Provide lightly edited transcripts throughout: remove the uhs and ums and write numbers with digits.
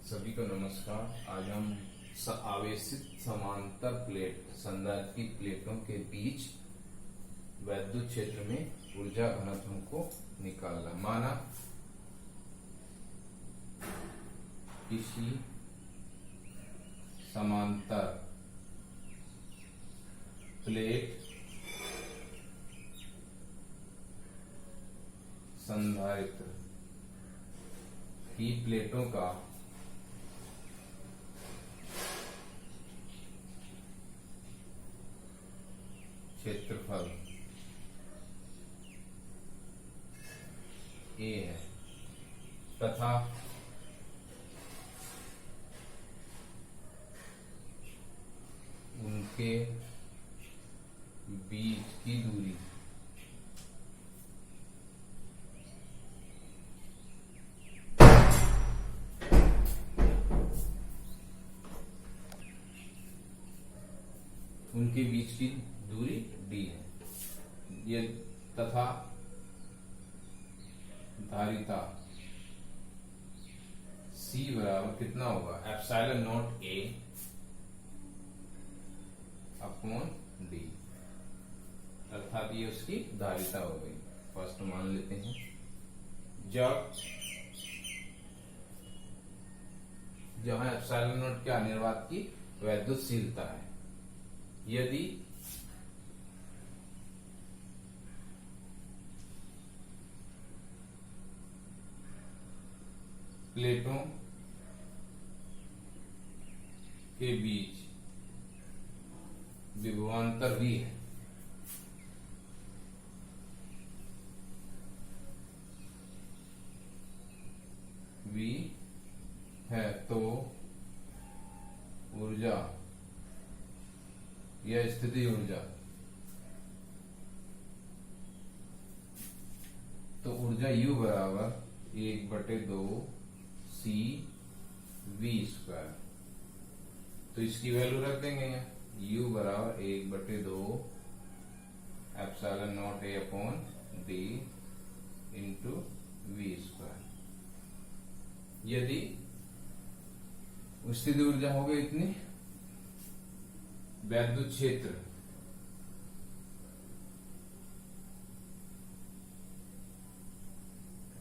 सभी को नमस्कार। आज हम आवेशित समांतर प्लेट संधारित्र की प्लेटों के बीच वैद्युत क्षेत्र में ऊर्जा घनत्व को निकालना। माना किसी समांतर प्लेट संधारित्र की प्लेटों का क्षेत्रफल A है तथा उनके बीच की दूरी D है। ये तथा धारिता C बराबर कितना होगा, epsilon not A upon D, अर्थात ये उसकी धारिता हो गई। फर्स्ट मान लेते हैं, जहां एप्सिलॉन नॉट क्या निर्वात की वैद्युतशीलता है, यदि प्लेटों के बीच विभवांतर V है, V है तो ऊर्जा या स्थिति ऊर्जा, तो ऊर्जा U बराबर 1/2 C V स्क्वायर। तो इसकी वैल्यू रख देंगे यहाँ, U बराबर 1/2 epsilon not A upon D into V square. यदि स्थिति ऊर्जा हो गई इतनी, वैद्युत क्षेत्र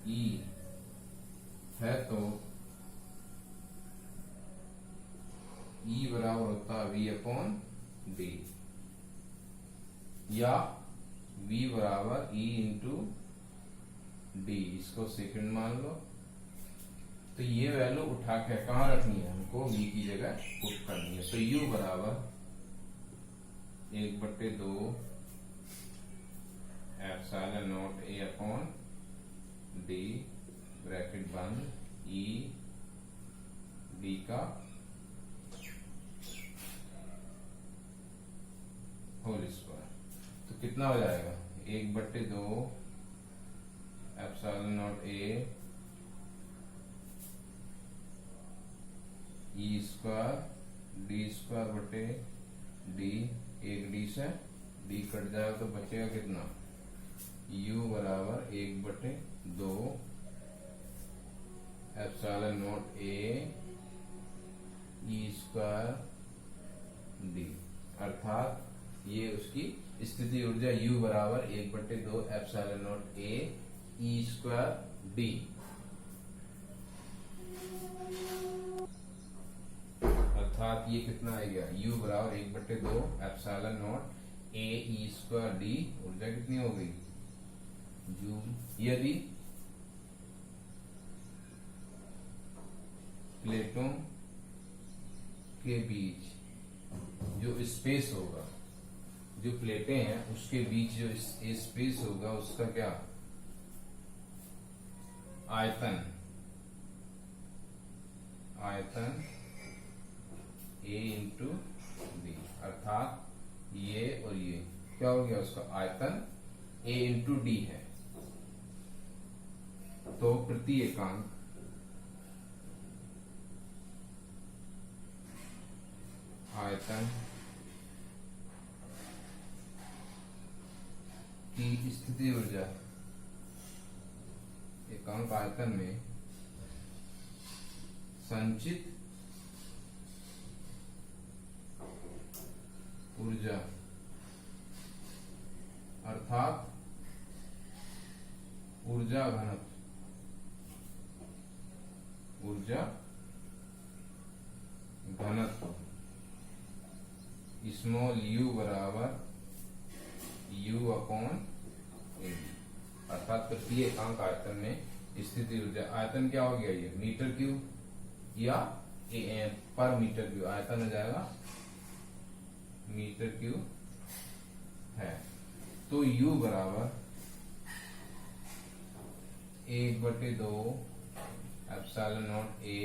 E है तो E बराबर होता है V अपॉन D, या V बराबर E इंटू D, इसको सेकंड मान लो। तो ये वैल्यू उठा के कहां रखनी है, हमको V की जगह पुट करनी है। तो U बराबर 1/2 epsilon not A upon D bracket बंद E D का होल स्क्वायर। तो कितना हो जाएगा, 1/2 epsilon not A E square D square बटे D, एक D से D कट जाएगा तो बचेगा कितना, U बराबर 1/2 epsilon not A E square D, अर्थात ये उसकी स्थिति ऊर्जा U बराबर 1/2 epsilon not A E square D, अर्थात ये कितना आएगा, U बराबर 1/2 epsilon not A E square D, ऊर्जा कितनी हो गई, जूल। यदि प्लेटों के बीच जो स्पेस होगा, जो प्लेटें हैं उसके बीच जो स्पेस होगा, उसका क्या आयतन A इंटू D, अर्थात ये और ये क्या हो गया, उसका आयतन A इंटू D है। तो प्रति एकांक आयतन की स्थिति ऊर्जा एकांक आयतन में संचित ऊर्जा अर्थात ऊर्जा घनत्व स्मॉल u बराबर u अपॉन ए, अर्थात प्रति एकांक आयतन में स्थित ऊर्जा। आयतन क्या हो गया, ये मीटर क्यूब या पर मीटर क्यूब, आयतन हो जाएगा मीटर क्यूब है। तो u बराबर 1/2 epsilon not a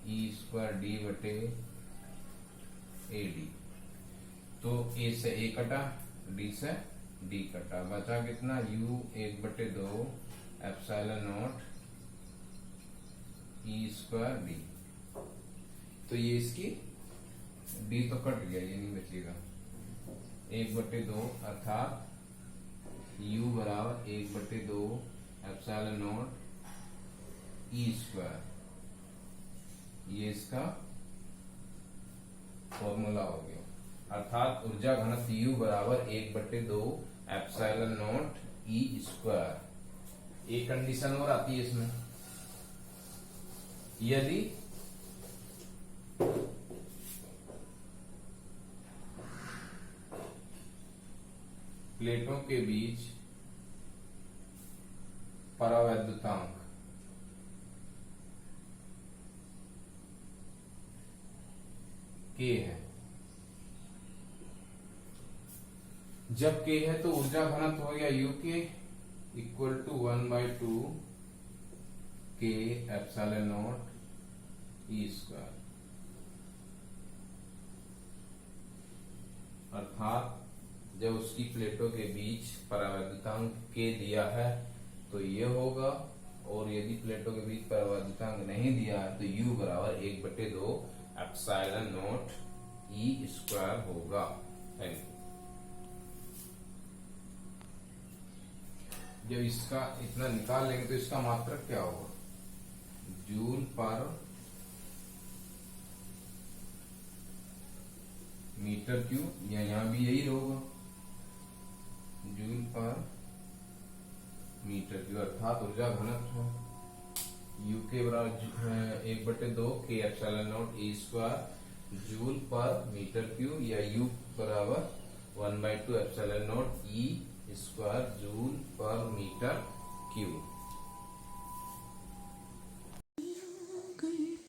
E square D बटे ए डी। तो a से a कटा, d से d कटा, बचा कितना u 1/2 epsilon not E square D. तो ये इसकी d तो कट गया, ये नहीं बचेगा। 1/2 अर्थात u बराबर 1/2 एप्सिलॉन नॉट ई स्क्वायर, ये इसका फॉर्मूला हो गया। अर्थात ऊर्जा घनत्व u बराबर 1/2 एप्सिलॉन नॉट ई स्क्वायर। एक कंडीशन और आती है इसमें, यदि प्लेटों के बीच परावैद्युतांक K है, जब K है तो ऊर्जा घनत्व हो गया U के equal to 1/2 K epsilon not E square. अर्थात जब उसकी प्लेटों के बीच परावैद्युतांक K दिया है तो ये होगा, और यदि प्लेटों के बीच परावैद्युतांक नहीं दिया है तो U बराबर 1/2 एप्सिलॉन नॉट ई स्क्वायर होगा। Thank you. जब इसका इतना निकाल लेंगे तो इसका मात्रक क्या होगा, जूल पर मीटर क्यूब, या यहां भी यही होगा जूल पर मीटर क्यूब। अर्थात ऊर्जा घनत्व U के बराबर 1/2 K epsilon not E square joule per metre cube, या U बराबर 1/2 epsilon not E square joule per metre cube.